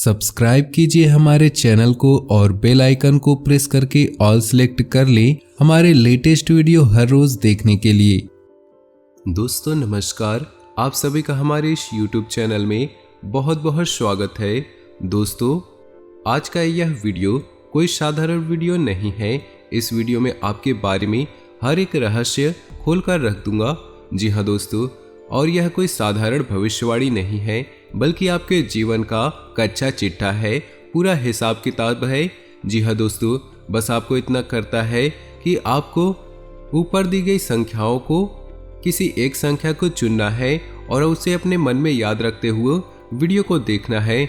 Subscribe कीजिए हमारे channel को और बेल आइकन को प्रेस करके ऑल सेलेक्ट कर लें हमारे लेटेस्ट वीडियो हर रोज देखने के लिए। दोस्तों नमस्कार, आप सभी का हमारे इस YouTube चैनल में बहुत बहुत स्वागत है। दोस्तों आज का यह वीडियो कोई साधारण वीडियो नहीं है। इस वीडियो में आपके बारे में हर एक रहस्य खोलकर रख दूंगा। जी हाँ दोस्तों, और यह कोई साधारण भविष्यवाणी नहीं है बल्कि आपके जीवन का कच्चा चिट्ठा है, पूरा हिसाब किताब है। जी हाँ दोस्तों, बस आपको इतना करता है कि आपको ऊपर दी गई संख्याओं को किसी एक संख्या को चुनना है और उसे अपने मन में याद रखते हुए वीडियो को देखना है।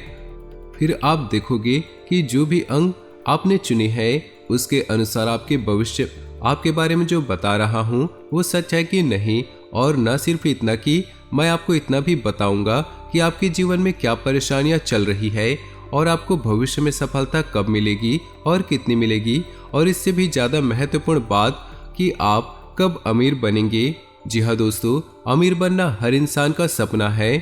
फिर आप देखोगे कि जो भी अंक आपने चुनी है उसके अनुसार आपके भविष्य आपके बारे में जो बता रहा हूँ वो सच है कि नहीं। और न सिर्फ इतना कि मैं आपको इतना भी बताऊंगा कि आपके जीवन में क्या परेशानियां चल रही है और आपको भविष्य में सफलता कब मिलेगी और कितनी मिलेगी, और इससे भी ज़्यादा महत्वपूर्ण बात कि आप कब अमीर बनेंगे। जी हाँ दोस्तों, अमीर बनना हर इंसान का सपना है।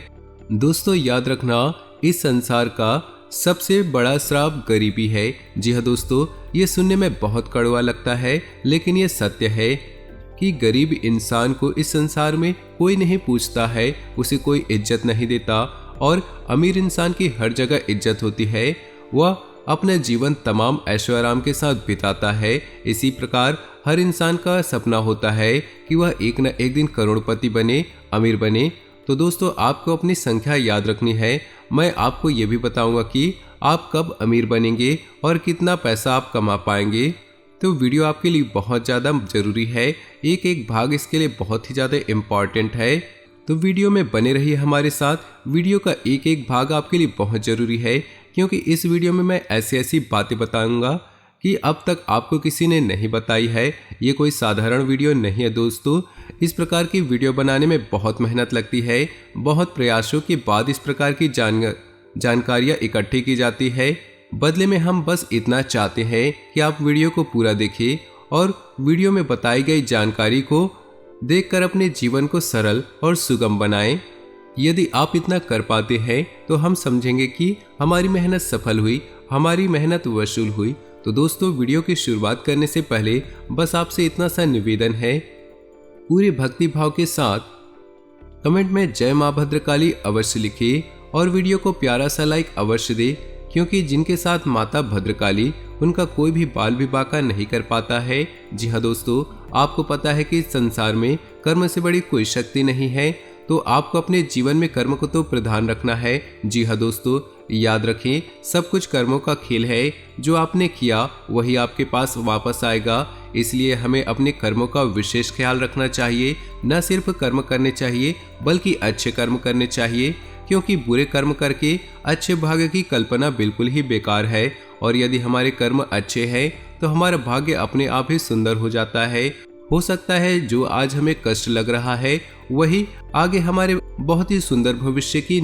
दोस्तों याद रखना, इस संसार का सबसे बड़ा श्राप गरीबी है। जी हाँ दोस्तों, ये सुनने में बहुत कड़वा लगता है लेकिन ये सत्य है कि गरीब इंसान को इस संसार में कोई नहीं पूछता है, उसे कोई इज्जत नहीं देता, और अमीर इंसान की हर जगह इज्जत होती है। वह अपना जीवन तमाम ऐशो आराम के साथ बिताता है। इसी प्रकार हर इंसान का सपना होता है कि वह एक न एक दिन करोड़पति बने, अमीर बने। तो दोस्तों आपको अपनी संख्या याद रखनी है। मैं आपको ये भी बताऊंगा कि आप कब अमीर बनेंगे और कितना पैसा आप कमा पाएंगे। तो वीडियो आपके लिए बहुत ज़्यादा ज़रूरी है, एक एक भाग इसके लिए बहुत ही ज़्यादा इम्पॉर्टेंट है। तो वीडियो में बने रहिए हमारे साथ। वीडियो का एक एक भाग आपके लिए बहुत ज़रूरी है क्योंकि इस वीडियो में मैं ऐसी ऐसी बातें बताऊंगा कि अब तक आपको किसी ने नहीं बताई है। ये कोई साधारण वीडियो नहीं है दोस्तों। इस प्रकार की वीडियो बनाने में बहुत मेहनत लगती है, बहुत प्रयासों के बाद इस प्रकार की जानकारियाँ इकट्ठी की जाती है। बदले में हम बस इतना चाहते हैं कि आप वीडियो को पूरा देखें और वीडियो में बताई गई जानकारी को देखकर अपने जीवन को सरल और सुगम बनाएं। यदि आप इतना कर पाते हैं तो हम समझेंगे कि हमारी मेहनत सफल हुई, हमारी मेहनत वसूल हुई। तो दोस्तों वीडियो की शुरुआत करने से पहले बस आपसे इतना सा निवेदन है, पूरे भक्ति भाव के साथ कमेंट में जय मां भद्रकाली अवश्य लिखिए और वीडियो को प्यारा सा लाइक अवश्य दे, क्योंकि जिनके साथ माता भद्रकाली उनका कोई भी बाल विवाह का नहीं कर पाता है। जी हाँ दोस्तों, आपको पता है कि इस संसार में कर्म से बड़ी कोई शक्ति नहीं है, तो आपको अपने जीवन में कर्म को तो प्रधान रखना है। जी हाँ दोस्तों, याद रखें सब कुछ कर्मों का खेल है। जो आपने किया वही आपके पास वापस आएगा, इसलिए हमें अपने कर्मों का विशेष ख्याल रखना चाहिए। न सिर्फ कर्म करने चाहिए बल्कि अच्छे कर्म करने चाहिए, क्योंकि बुरे कर्म करके अच्छे भाग्य की कल्पना बिल्कुल ही बेकार है। और यदि हमारे कर्म अच्छे हैं तो हमारा भाग्य अपने आप ही सुंदर हो जाता है। हो सकता है जो आज हमें कष्ट लग रहा है वही आगे हमारे बहुत ही सुंदर भविष्य की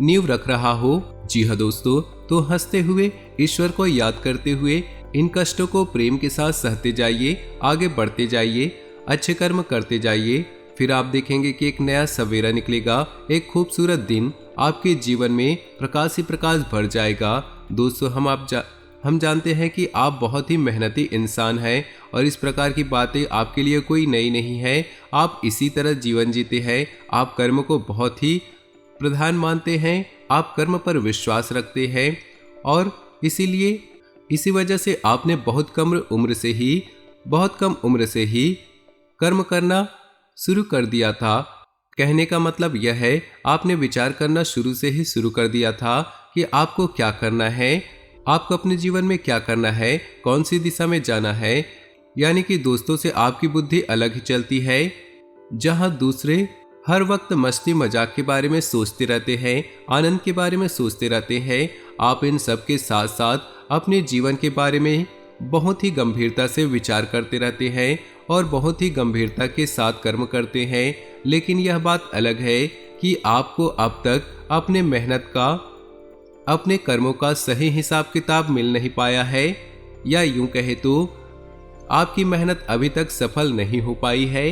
नींव रख रहा हो। जी हाँ दोस्तों, तो हंसते हुए ईश्वर को याद करते हुए इन कष्टों को प्रेम के साथ सहते जाइए, आगे बढ़ते जाइए, अच्छे कर्म करते जाइए। फिर आप देखेंगे कि एक नया सवेरा निकलेगा, एक खूबसूरत दिन आपके जीवन में प्रकाश ही प्रकाश भर जाएगा। दोस्तों हम जानते हैं कि आप बहुत ही मेहनती इंसान हैं और इस प्रकार की बातें आपके लिए कोई नई नहीं है। आप इसी तरह जीवन जीते हैं। आप कर्म को बहुत ही प्रधान मानते हैं, आप कर्म पर विश्वास रखते हैं और इसी वजह से आपने बहुत कम उम्र से ही कर्म करना शुरू कर दिया था। कहने का मतलब यह है आपने विचार करना शुरू कर दिया था कि आपको क्या करना है, आपको अपने जीवन में क्या करना है, कौन सी दिशा में जाना है। यानी कि दोस्तों से आपकी बुद्धि अलग ही चलती है। जहां दूसरे हर वक्त मस्ती मजाक के बारे में सोचते रहते हैं, आनंद के बारे में सोचते रहते हैं, आप इन सब के साथ साथ अपने जीवन के बारे में बहुत ही गंभीरता से विचार करते रहते हैं और बहुत ही गंभीरता के साथ कर्म करते हैं। लेकिन यह बात अलग है कि आपको अब तक अपने मेहनत का, अपने कर्मों का सही हिसाब किताब मिल नहीं पाया है, या यूं कहे तो आपकी मेहनत अभी तक सफल नहीं हो पाई है।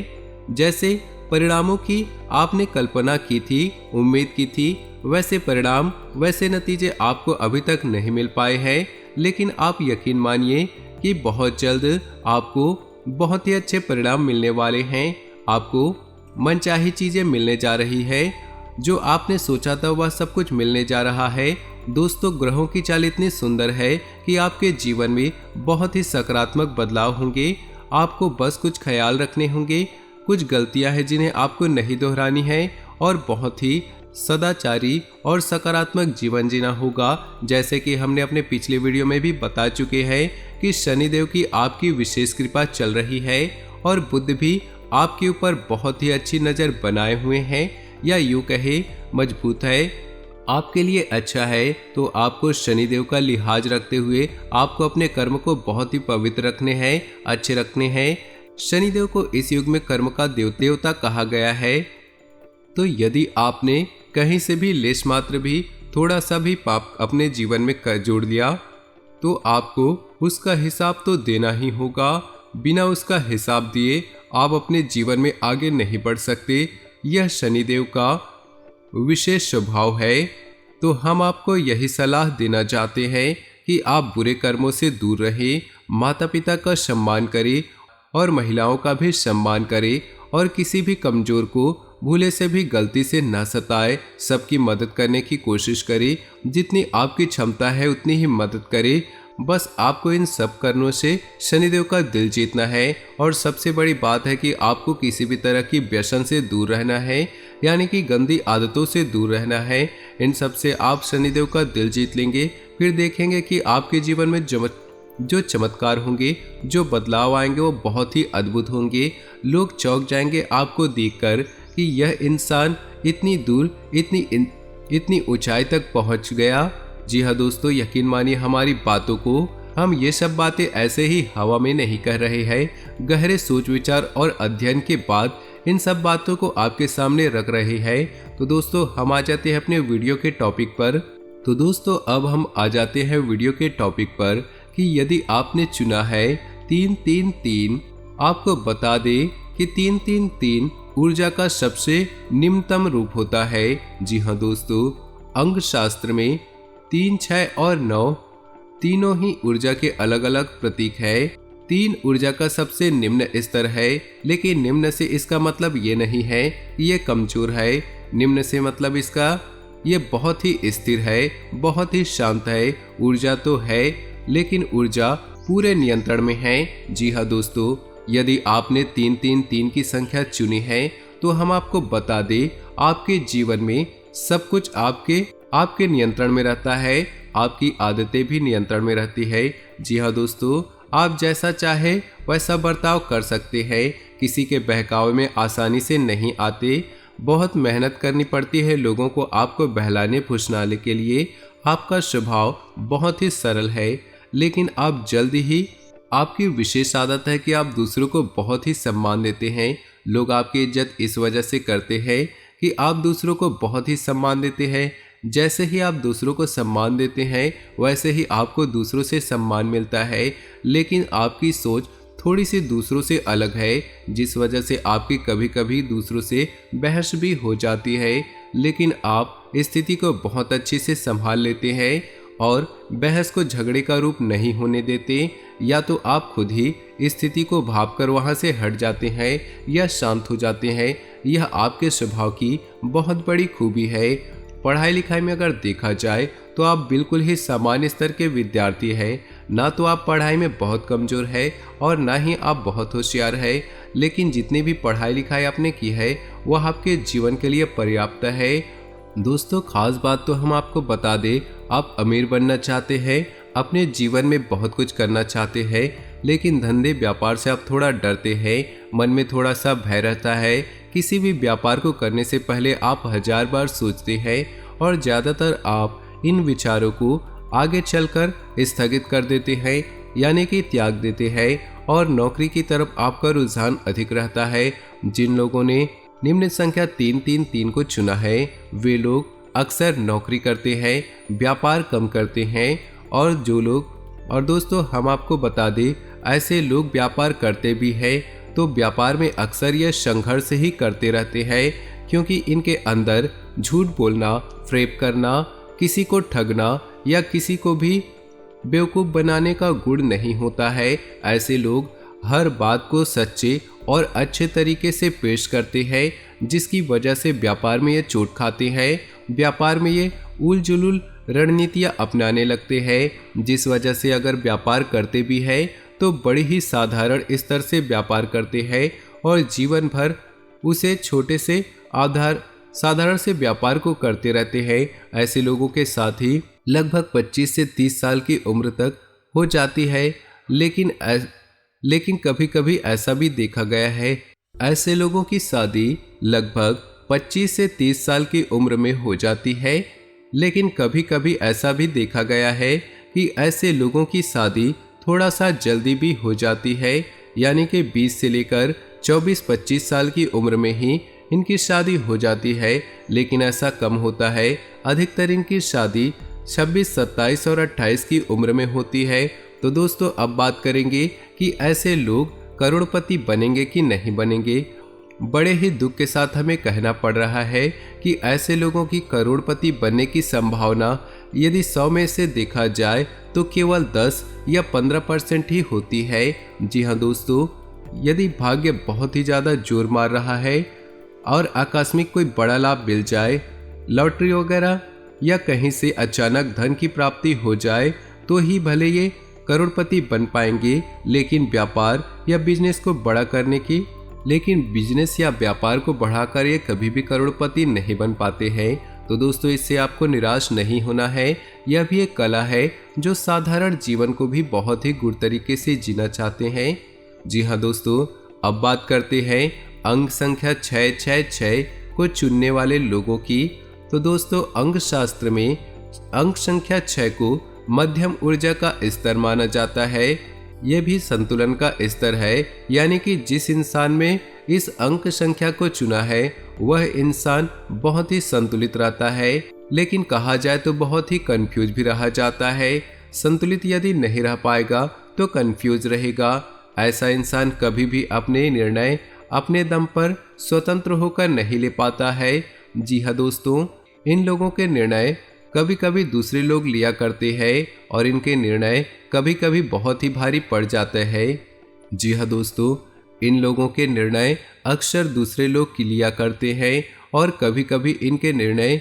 जैसे परिणामों की आपने कल्पना की थी, उम्मीद की थी, वैसे परिणाम वैसे नतीजे आपको अभी तक नहीं मिल पाए हैं। लेकिन आप यकीन मानिए कि बहुत जल्द आपको बहुत ही अच्छे परिणाम मिलने वाले हैं। आपको मनचाही चीजें मिलने जा रही है, जो आपने सोचा था वह सब कुछ मिलने जा रहा है। दोस्तों, ग्रहों की चाल इतनी सुंदर है कि आपके जीवन में बहुत ही सकारात्मक बदलाव होंगे। आपको बस कुछ ख्याल रखने होंगे, कुछ गलतियां हैं जिन्हें आपको नहीं दोहरानी है, और बहुत ही सदाचारी और सकारात्मक जीवन जीना होगा। जैसे कि हमने अपने पिछले वीडियो में भी बता चुके हैं कि शनिदेव की आपकी विशेष कृपा चल रही है और बुध भी आपके ऊपर बहुत ही अच्छी नजर बनाए हुए हैं, या यूं कहे मजबूत है, आपके लिए अच्छा है। तो आपको शनिदेव का लिहाज रखते हुए आपको अपने कर्म को बहुत ही पवित्र रखने हैं, अच्छे रखने हैं। शनिदेव को इस युग में कर्म का देवता कहा गया है। तो यदि आपने कहीं से भी लेश मात्र भी थोड़ा सा भी पाप अपने जीवन में जोड़ लिया, तो आपको उसका हिसाब तो देना ही होगा। बिना उसका हिसाब दिए आप अपने जीवन में आगे नहीं बढ़ सकते। यह शनिदेव का विशेष स्वभाव है। तो हम आपको यही सलाह देना चाहते हैं कि आप बुरे कर्मों से दूर रहें, माता पिता का सम्मान करें और महिलाओं का भी सम्मान करें, और किसी भी कमजोर को भूले से भी गलती से न सताए। सबकी मदद करने की कोशिश करें, जितनी आपकी क्षमता है उतनी ही मदद करें। बस आपको इन सब कर्मों से शनिदेव का दिल जीतना है। और सबसे बड़ी बात है कि आपको किसी भी तरह की व्यसन से दूर रहना है, यानी कि गंदी आदतों से दूर रहना है। इन सब से आप शनिदेव का दिल जीत लेंगे, फिर देखेंगे कि आपके जीवन में जो चमत्कार होंगे, जो बदलाव आएंगे वो बहुत ही अद्भुत होंगे। लोग चौंक जाएंगे आपको देखकर कि यह इंसान इतनी दूर, इतनी ऊंचाई तक पहुंच गया। जी हाँ दोस्तों, यकीन मानिए हमारी बातों को, हम ये सब बातें ऐसे ही हवा में नहीं कह रहे हैं। गहरे सोच विचार और अध्ययन के बाद इन सब बातों को आपके सामने रख रहे हैं। तो दोस्तों, हम आ जाते हैं अपने वीडियो के टॉपिक पर। तो दोस्तों, अब हम आ जाते हैं वीडियो के टॉपिक पर कि यदि आपने चुना है 333, आपको बता दे कि 333 ऊर्जा का सबसे निम्नतम रूप होता है। जी हाँ दोस्तों, अंग शास्त्र में 3, 6 और 9 तीनों ही ऊर्जा के अलग अलग प्रतीक है। 3 ऊर्जा का सबसे निम्न स्तर है, लेकिन निम्न से इसका मतलब ये नहीं है कि ये कमजोर है। निम्न से मतलब इसका ये बहुत ही स्थिर है, बहुत ही शांत है। ऊर्जा तो है, लेकिन ऊर्जा पूरे नियंत्रण में है। जी हाँ दोस्तों, यदि आपने 333 की संख्या चुनी है, तो हम आपको बता दें, आपके जीवन में सब कुछ आपके नियंत्रण में रहता है। आपकी आदतें भी नियंत्रण में रहती है। जी हाँ दोस्तों, आप जैसा चाहे वैसा बर्ताव कर सकते हैं, किसी के बहकावे में आसानी से नहीं आते। बहुत मेहनत करनी पड़ती है लोगों को आपको बहलाने फुसलाने के लिए। आपका स्वभाव बहुत ही सरल है, लेकिन आप जल्दी ही, आपकी विशेष आदत है कि आप दूसरों को बहुत ही सम्मान देते हैं। लोग आपकी इज्जत इस वजह से करते हैं कि आप दूसरों को बहुत ही सम्मान देते हैं। जैसे ही आप दूसरों को सम्मान देते हैं, वैसे ही आपको दूसरों से सम्मान मिलता है। लेकिन आपकी सोच थोड़ी सी दूसरों से अलग है, जिस वजह से आपकी कभी कभी दूसरों से बहस भी हो जाती है। लेकिन आप स्थिति को बहुत अच्छे से संभाल लेते हैं और बहस को झगड़े का रूप नहीं होने देते। या तो आप खुद ही स्थिति को भांपकर वहां से हट जाते हैं या शांत हो जाते हैं। यह आपके स्वभाव की बहुत बड़ी खूबी है। पढ़ाई लिखाई में अगर देखा जाए तो आप बिल्कुल ही सामान्य स्तर के विद्यार्थी हैं। ना तो आप पढ़ाई में बहुत कमजोर है और ना ही आप बहुत होशियार है। लेकिन जितनी भी पढ़ाई लिखाई आपने की है वह आपके जीवन के लिए पर्याप्त है। दोस्तों, खास बात तो हम आपको बता दें, आप अमीर बनना चाहते हैं, अपने जीवन में बहुत कुछ करना चाहते हैं, लेकिन धंधे व्यापार से आप थोड़ा डरते हैं, मन में थोड़ा सा भय रहता है। किसी भी व्यापार को करने से पहले आप 1000 बार सोचते हैं और ज़्यादातर आप इन विचारों को आगे चलकर स्थगित कर देते हैं, यानी कि त्याग देते हैं, और नौकरी की तरफ आपका रुझान अधिक रहता है। जिन लोगों ने निम्न संख्या 333 को चुना है, वे लोग अक्सर नौकरी करते हैं, व्यापार कम करते हैं, और दोस्तों हम आपको बता दें, ऐसे लोग व्यापार करते भी हैं तो व्यापार में अक्सर ये संघर्ष ही करते रहते हैं, क्योंकि इनके अंदर झूठ बोलना, फ्रेब करना, किसी को ठगना या किसी को भी बेवकूफ़ बनाने का गुण नहीं होता है। ऐसे लोग हर बात को सच्चे और अच्छे तरीके से पेश करते हैं, जिसकी वजह से व्यापार में ये चोट खाते हैं। व्यापार में ये उल जुलूल रणनीतियाँ अपनाने लगते हैं, जिस वजह से अगर व्यापार करते भी हैं तो बड़ी ही साधारण स्तर से व्यापार करते हैं और जीवन भर उसे छोटे से साधारण से व्यापार को करते रहते हैं। ऐसे लोगों के साथ ही लगभग 25 से 30 साल की उम्र तक हो जाती है, लेकिन कभी कभी ऐसा भी देखा गया है ऐसे लोगों की शादी लगभग 25 से 30 साल की उम्र में हो जाती है, लेकिन कभी कभी ऐसा भी देखा गया है कि ऐसे लोगों की शादी थोड़ा सा जल्दी भी हो जाती है, यानी कि 20 से लेकर 24-25 साल की उम्र में ही इनकी शादी हो जाती है। लेकिन ऐसा कम होता है, अधिकतर इनकी शादी 26, 27 और 28 की उम्र में होती है। तो दोस्तों अब बात करेंगे कि ऐसे लोग करोड़पति बनेंगे कि नहीं बनेंगे। बड़े ही दुख के साथ हमें कहना पड़ रहा है कि ऐसे लोगों की करोड़पति बनने की संभावना यदि 100 में से देखा जाए तो केवल 10 या 15% ही होती है। जी हाँ दोस्तों, यदि भाग्य बहुत ही ज़्यादा जोर मार रहा है और आकस्मिक कोई बड़ा लाभ मिल जाए, लॉटरी वगैरह या कहीं से अचानक धन की प्राप्ति हो जाए, तो ही भले ये करोड़पति बन पाएंगे। लेकिन बिजनेस या व्यापार को बढ़ाकर ये कभी भी करोड़पति नहीं बन पाते हैं। तो दोस्तों इससे आपको निराश नहीं होना है। यह भी एक कला है जो साधारण जीवन को भी बहुत ही गुड़ तरीके से जीना चाहते हैं। जी हाँ दोस्तों, अब बात करते हैं अंक संख्या 666 को चुनने वाले लोगों की। तो दोस्तों अंक शास्त्र में अंक संख्या 6 को मध्यम ऊर्जा का स्तर माना जाता है। यह भी संतुलन का स्तर है, यानी कि जिस इंसान में इस अंक संख्या को चुना है वह इंसान बहुत ही संतुलित रहता है। लेकिन कहा जाए तो बहुत ही कंफ्यूज भी रहा जाता है। संतुलित यदि नहीं रह पाएगा तो कंफ्यूज रहेगा। ऐसा इंसान कभी भी अपने निर्णय अपने दम पर स्वतंत्र होकर नहीं ले पाता है। जी हाँ दोस्तों, इन लोगों के निर्णय कभी कभी दूसरे लोग लिया करते हैं और इनके निर्णय कभी कभी बहुत ही भारी पड़ जाते हैं। जी हाँ दोस्तों, इन लोगों के निर्णय अक्सर दूसरे लोग लिया करते हैं और कभी कभी इनके निर्णय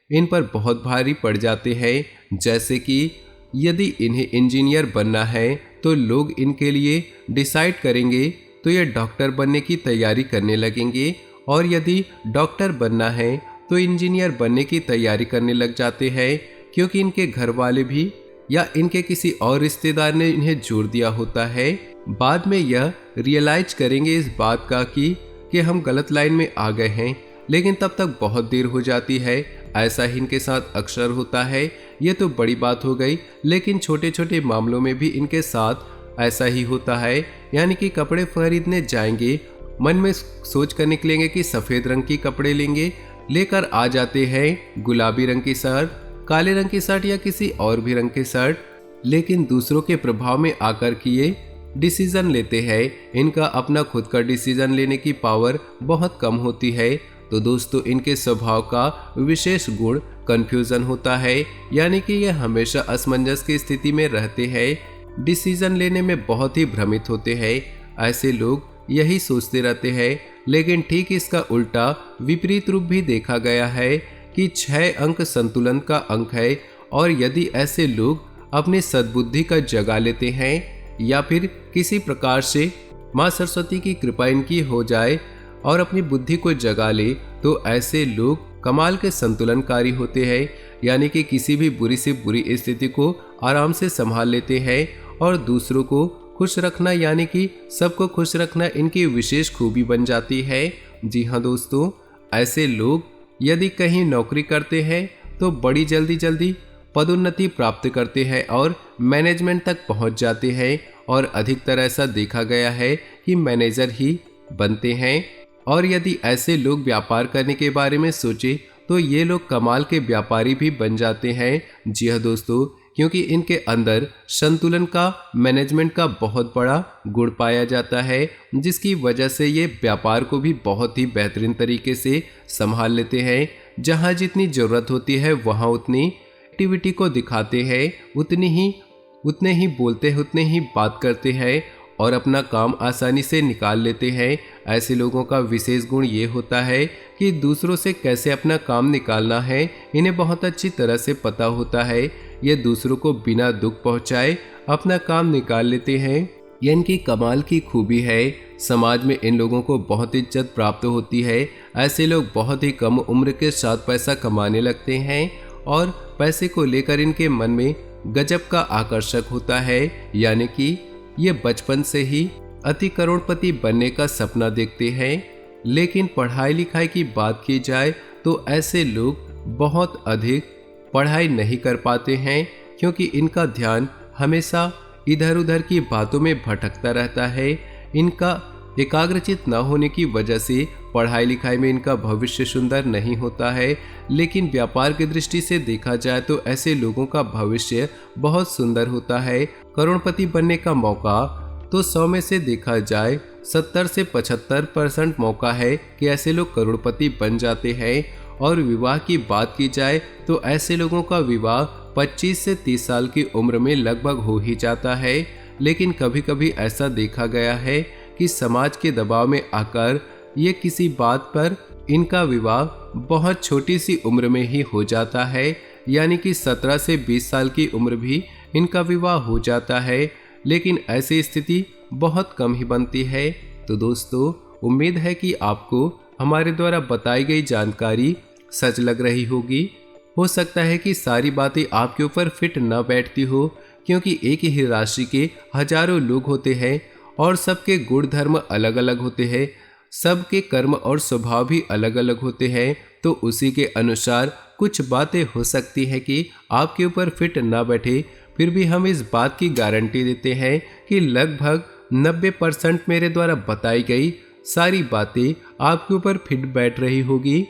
इन पर बहुत भारी पड़ जाते हैं। जैसे कि यदि इन्हें इंजीनियर बनना है तो लोग इनके लिए डिसाइड करेंगे तो ये डॉक्टर बनने की तैयारी करने लगेंगे, और यदि डॉक्टर बनना है तो इंजीनियर बनने की तैयारी करने लग जाते हैं, क्योंकि इनके घर वाले भी या इनके किसी और रिश्तेदार ने इन्हें जोर दिया होता है। बाद में यह रियलाइज करेंगे इस बात का कि हम गलत लाइन में आ गए हैं, लेकिन तब तक बहुत देर हो जाती है। ऐसा ही इनके साथ अक्सर होता है। ये तो बड़ी बात हो गई, लेकिन छोटे छोटे मामलों में भी इनके साथ ऐसा ही होता है। यानी कि कपड़े खरीदने जाएंगे, मन में सोच कर निकलेंगे कि सफ़ेद रंग की कपड़े लेंगे, लेकर आ जाते हैं गुलाबी रंग की शर्ट, काले रंग की शर्ट या किसी और भी रंग की शर्ट, लेकिन दूसरों के प्रभाव में आकर किए डिसीजन लेते हैं। इनका अपना खुद का डिसीजन लेने की पावर बहुत कम होती है। तो दोस्तों इनके स्वभाव का विशेष गुण कंफ्यूजन होता है, यानी कि ये हमेशा असमंजस की स्थिति में रहते हैं, डिसीजन लेने में बहुत ही भ्रमित होते हैं। ऐसे लोग यही सोचते रहते हैं, लेकिन ठीक इसका उल्टा विपरीत रूप भी देखा गया है कि 6 अंक संतुलन का अंक है। और यदि ऐसे लोग अपनी सद्बुद्धि का जगा लेते हैं या फिर किसी प्रकार से माँ सरस्वती की कृपा इनकी हो जाए और अपनी बुद्धि को जगा ले, तो ऐसे लोग कमाल के संतुलनकारी होते हैं। यानी कि किसी भी बुरी से बुरी स्थिति को आराम से संभाल लेते हैं और दूसरों को खुश रखना, यानी कि सबको खुश रखना इनकी विशेष खूबी बन जाती है। जी हाँ दोस्तों, ऐसे लोग यदि कहीं नौकरी करते हैं तो बड़ी जल्दी पदोन्नति प्राप्त करते हैं और मैनेजमेंट तक पहुंच जाते हैं, और अधिकतर ऐसा देखा गया है कि मैनेजर ही बनते हैं। और यदि ऐसे लोग व्यापार करने के बारे में सोचे तो ये लोग कमाल के व्यापारी भी बन जाते हैं। जी हाँ दोस्तों, क्योंकि इनके अंदर संतुलन का, मैनेजमेंट का बहुत बड़ा गुण पाया जाता है, जिसकी वजह से ये व्यापार को भी बहुत ही बेहतरीन तरीके से संभाल लेते हैं। जहाँ जितनी ज़रूरत होती है वहाँ उतनी एक्टिविटी को दिखाते हैं, उतने ही बोलते हैं, उतने ही बात करते हैं और अपना काम आसानी से निकाल लेते हैं। ऐसे लोगों का विशेष गुण ये होता है कि दूसरों से कैसे अपना काम निकालना है इन्हें बहुत अच्छी तरह से पता होता है। ये दूसरों को बिना दुख पहुंचाए अपना काम निकाल लेते हैं। यह इनकी कमाल की खूबी है। समाज में इन लोगों को बहुत इज्जत प्राप्त होती है। ऐसे लोग बहुत ही कम उम्र के साथ पैसा कमाने लगते हैं और पैसे को लेकर इनके मन में गजब का आकर्षक होता है, यानी कि ये बचपन से ही अति करोड़पति बनने का सपना देखते हैं। लेकिन पढ़ाई लिखाई की बात की जाए तो ऐसे लोग बहुत अधिक पढ़ाई नहीं कर पाते हैं, क्योंकि इनका ध्यान हमेशा इधर उधर की बातों में भटकता रहता है। इनका एकाग्रचित न होने की वजह से पढ़ाई लिखाई में इनका भविष्य सुंदर नहीं होता है। लेकिन व्यापार की दृष्टि से देखा जाए तो ऐसे लोगों का भविष्य बहुत सुंदर होता है। करोड़पति बनने का मौका तो 100 में से देखा जाए 70 से 75% मौका है कि ऐसे लोग करोड़पति बन जाते हैं। और विवाह की बात की जाए तो ऐसे लोगों का विवाह 25 से 30 साल की उम्र में लगभग हो ही जाता है। लेकिन कभी कभी ऐसा देखा गया है कि समाज के दबाव में आकर ये किसी बात पर इनका विवाह बहुत छोटी सी उम्र में ही हो जाता है, यानी कि 17 से 20 साल की उम्र भी इनका विवाह हो जाता है। लेकिन ऐसी स्थिति बहुत कम ही बनती है। तो दोस्तों, उम्मीद है कि आपको हमारे द्वारा बताई गई जानकारी सच लग रही होगी। हो सकता है कि सारी बातें आपके ऊपर फिट न बैठती हो, क्योंकि एक ही राशि के हजारों लोग होते हैं और सबके गुण धर्म अलग अलग होते हैं, सबके कर्म और स्वभाव भी अलग अलग होते हैं। तो उसी के अनुसार कुछ बातें हो सकती हैं कि आपके ऊपर फिट ना बैठे, फिर भी हम इस बात की गारंटी देते हैं कि लगभग 90% मेरे द्वारा बताई गई सारी बातें आपके ऊपर फिट बैठ रही होगी।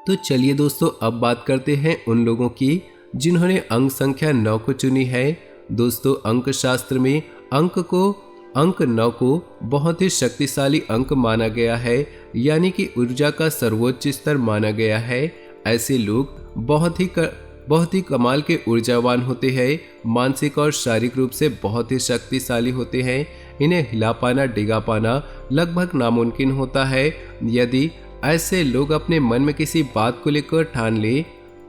तो चलिए दोस्तों, अब बात करते हैं उन लोगों की जिन्होंने अंक संख्या 9 को चुनी है। दोस्तों, अंक शास्त्र में अंक 9 को बहुत ही शक्तिशाली अंक माना गया है, यानी कि ऊर्जा का सर्वोच्च स्तर माना गया है। ऐसे लोग बहुत ही कमाल के ऊर्जावान होते हैं, मानसिक और शारीरिक रूप से बहुत ही शक्तिशाली होते हैं। इन्हें हिला पाना, डिगा पाना लगभग नामुमकिन होता है। यदि ऐसे लोग अपने मन में किसी बात को लेकर ठान ले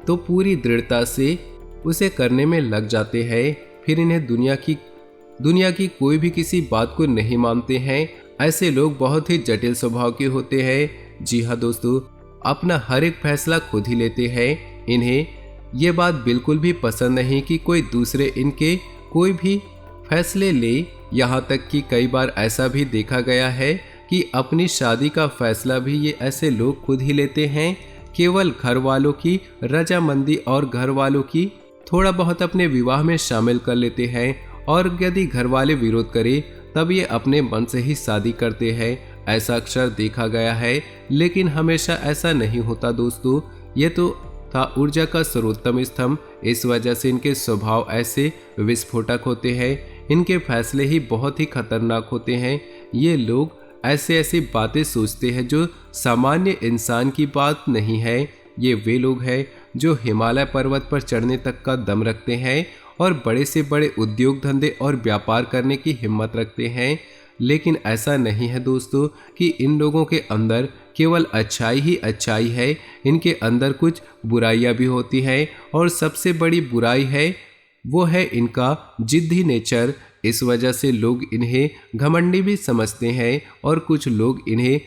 तो पूरी दृढ़ता से उसे करने में लग जाते हैं। फिर इन्हें दुनिया की कोई भी किसी बात को नहीं मानते हैं। ऐसे लोग बहुत ही जटिल स्वभाव के होते हैं। जी हाँ दोस्तों, अपना हर एक फैसला खुद ही लेते हैं। इन्हें ये बात बिल्कुल भी पसंद नहीं कि कोई दूसरे इनके कोई भी फैसले ले। यहाँ तक कि कई बार ऐसा भी देखा गया है कि अपनी शादी का फैसला भी ये ऐसे लोग खुद ही लेते हैं। केवल घर वालों की रजामंदी और घर वालों की थोड़ा बहुत अपने विवाह में शामिल कर लेते हैं, और यदि घर वाले विरोध करें तब ये अपने मन से ही शादी करते हैं। ऐसा अक्सर देखा गया है, लेकिन हमेशा ऐसा नहीं होता दोस्तों। ये तो था ऊर्जा का सर्वोत्तम स्तंभ। इस वजह से इनके स्वभाव ऐसे विस्फोटक होते हैं। इनके फैसले ही बहुत ही खतरनाक होते हैं। ये लोग ऐसी बातें सोचते हैं जो सामान्य इंसान की बात नहीं है। ये वे लोग हैं जो हिमालय पर्वत पर चढ़ने तक का दम रखते हैं और बड़े से बड़े उद्योग धंधे और व्यापार करने की हिम्मत रखते हैं। लेकिन ऐसा नहीं है दोस्तों कि इन लोगों के अंदर केवल अच्छाई ही अच्छाई है। इनके अंदर कुछ बुराइयां भी होती हैं, और सबसे बड़ी बुराई है वो है इनका जिद्दी नेचर। इस वजह से लोग इन्हें घमंडी भी समझते हैं और कुछ लोग इन्हें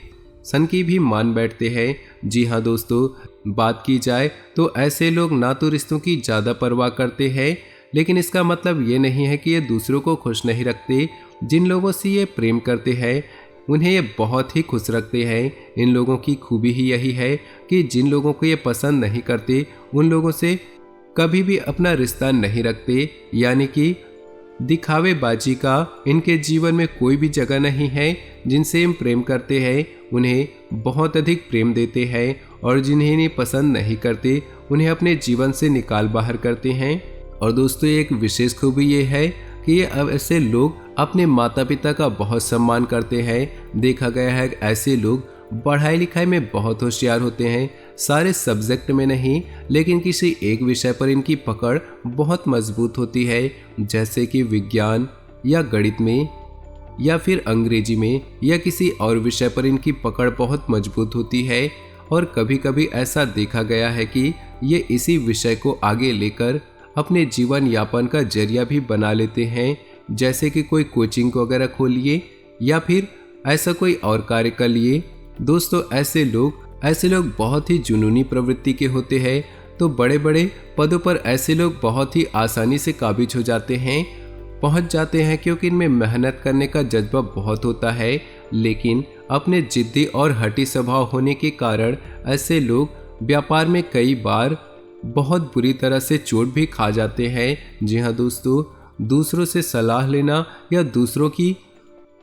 सनकी भी मान बैठते हैं। जी हाँ दोस्तों, बात की जाए तो ऐसे लोग ना तो रिश्तों की ज़्यादा परवाह करते हैं, लेकिन इसका मतलब ये नहीं है कि ये दूसरों को खुश नहीं रखते। जिन लोगों से ये प्रेम करते हैं उन्हें ये बहुत ही खुश रखते हैं। इन लोगों की खूबी ही यही है कि जिन लोगों को ये पसंद नहीं करते उन लोगों से कभी भी अपना रिश्ता नहीं रखते, यानी कि दिखावेबाजी का इनके जीवन में कोई भी जगह नहीं है। जिनसे हम प्रेम करते हैं उन्हें बहुत अधिक प्रेम देते हैं, और जिन्हें पसंद नहीं करते उन्हें अपने जीवन से निकाल बाहर करते हैं। और दोस्तों एक विशेष खूबी ये है कि ये अब ऐसे लोग अपने माता पिता का बहुत सम्मान करते हैं। देखा गया है ऐसे लोग पढ़ाई लिखाई में बहुत होशियार होते हैं, सारे सब्जेक्ट में नहीं लेकिन किसी एक विषय पर इनकी पकड़ बहुत मजबूत होती है, जैसे कि विज्ञान या गणित में या फिर अंग्रेजी में या किसी और विषय पर इनकी पकड़ बहुत मजबूत होती है। और कभी कभी ऐसा देखा गया है कि ये इसी विषय को आगे लेकर अपने जीवन यापन का जरिया भी बना लेते हैं, जैसे कि कोई कोचिंग वगैरह खोलिए या फिर ऐसा कोई और कार्य कर लिए। दोस्तों ऐसे लोग बहुत ही जुनूनी प्रवृत्ति के होते हैं, तो बड़े बड़े पदों पर ऐसे लोग बहुत ही आसानी से काबिज हो जाते हैं, पहुंच जाते हैं, क्योंकि इनमें मेहनत करने का जज्बा बहुत होता है। लेकिन अपने जिद्दी और हठी स्वभाव होने के कारण ऐसे लोग व्यापार में कई बार बहुत बुरी तरह से चोट भी खा जाते हैं। जी हाँ दोस्तों, दूसरों से सलाह लेना या दूसरों की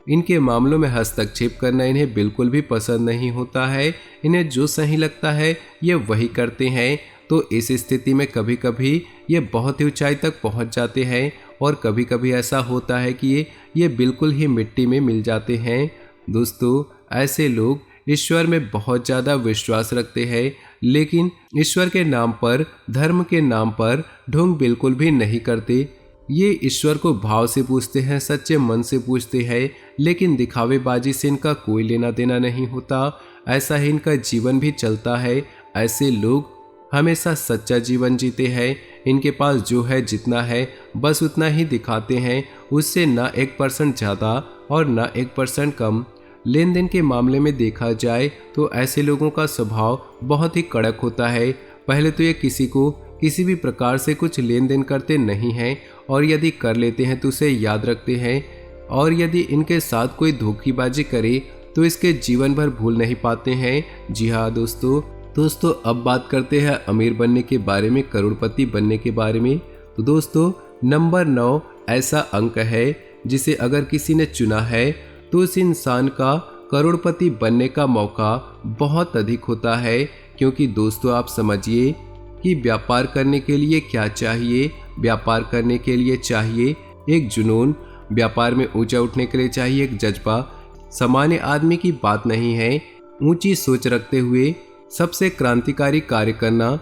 इनके मामलों में हस्तक्षेप करना इन्हें बिल्कुल भी पसंद नहीं होता है। इन्हें जो सही लगता है ये वही करते हैं। तो इस स्थिति में कभी कभी ये बहुत ही ऊंचाई तक पहुंच जाते हैं और कभी कभी ऐसा होता है कि ये बिल्कुल ही मिट्टी में मिल जाते हैं। दोस्तों ऐसे लोग ईश्वर में बहुत ज़्यादा विश्वास रखते हैं, लेकिन ईश्वर के नाम पर, धर्म के नाम पर ढोंग बिल्कुल भी नहीं करते। ये ईश्वर को भाव से पूछते हैं, सच्चे मन से पूछते हैं, लेकिन दिखावेबाजी से इनका कोई लेना देना नहीं होता। ऐसा ही इनका जीवन भी चलता है। ऐसे लोग हमेशा सच्चा जीवन जीते हैं। इनके पास जो है जितना है बस उतना ही दिखाते हैं, उससे ना 1% ज़्यादा और ना 1% कम। लेन देन के मामले में देखा जाए तो ऐसे लोगों का स्वभाव बहुत ही कड़क होता है। पहले तो ये किसी को किसी भी प्रकार से कुछ लेन देन करते नहीं हैं, और यदि कर लेते हैं तो उसे याद रखते हैं, और यदि इनके साथ कोई धोखेबाजी करे तो इसके जीवन भर भूल नहीं पाते हैं। जी हाँ दोस्तों अब बात करते हैं अमीर बनने के बारे में, करोड़पति बनने के बारे में। तो दोस्तों नंबर 9 ऐसा अंक है जिसे अगर किसी ने चुना है तो उस इंसान का करोड़पति बनने का मौका बहुत अधिक होता है। क्योंकि दोस्तों आप समझिए कि व्यापार करने के लिए क्या चाहिए। व्यापार करने के लिए चाहिए एक जुनून, व्यापार में ऊंचा उठने के लिए चाहिए एक जज्बा। सामान्य आदमी की बात नहीं है ऊंची सोच रखते हुए सबसे क्रांतिकारी कार्य करना।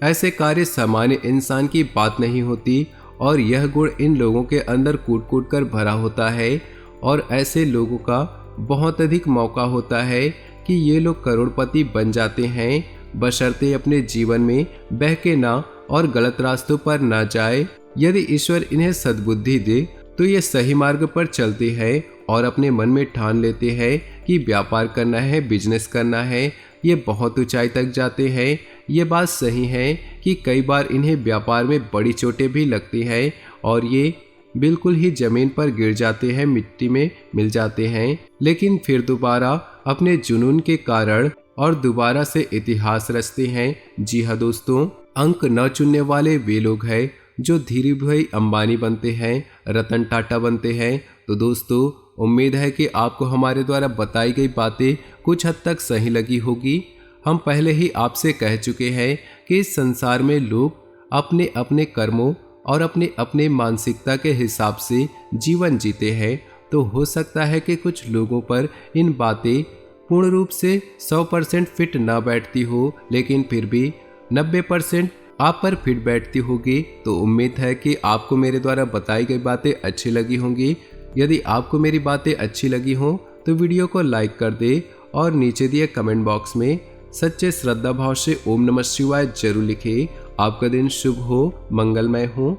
ऐसे कार्य सामान्य इंसान की बात नहीं होती, और यह गुण इन लोगों के अंदर कूट कूट कर भरा होता है। और ऐसे लोगों का बहुत अधिक मौका होता है कि ये लोग करोड़पति बन जाते हैं, बशर्ते अपने जीवन में बहके ना और गलत रास्तों पर ना जाए। यदि ईश्वर इन्हें सद्बुद्धि दे तो ये सही मार्ग पर चलते हैं और अपने मन में ठान लेते हैं कि व्यापार करना है, बिजनेस करना है, ये बहुत ऊंचाई तक जाते हैं। ये बात सही है कि कई बार इन्हें व्यापार में बड़ी चोटें भी लगती हैं और ये बिल्कुल ही जमीन पर गिर जाते हैं, मिट्टी में मिल जाते हैं, लेकिन फिर दोबारा अपने जुनून के कारण और दोबारा से इतिहास रचते हैं। जी हाँ दोस्तों, अंक न चुनने वाले वे लोग हैं जो धीरू भाई अंबानी बनते हैं, रतन टाटा बनते हैं। तो दोस्तों उम्मीद है कि आपको हमारे द्वारा बताई गई बातें कुछ हद तक सही लगी होगी। हम पहले ही आपसे कह चुके हैं कि इस संसार में लोग अपने अपने कर्मों और अपने अपने मानसिकता के हिसाब से जीवन जीते हैं। तो हो सकता है कि कुछ लोगों पर इन बातें पूर्ण रूप से 100% फिट ना बैठती हो, लेकिन फिर भी 90% आप पर फिट बैठती होगी। तो उम्मीद है कि आपको मेरे द्वारा बताई गई बातें अच्छी लगी होंगी। यदि आपको मेरी बातें अच्छी लगी हों तो वीडियो को लाइक कर दे और नीचे दिए कमेंट बॉक्स में सच्चे श्रद्धा भाव से ओम नमः शिवाय जरूर लिखें। आपका दिन शुभ हो, मंगलमय हो।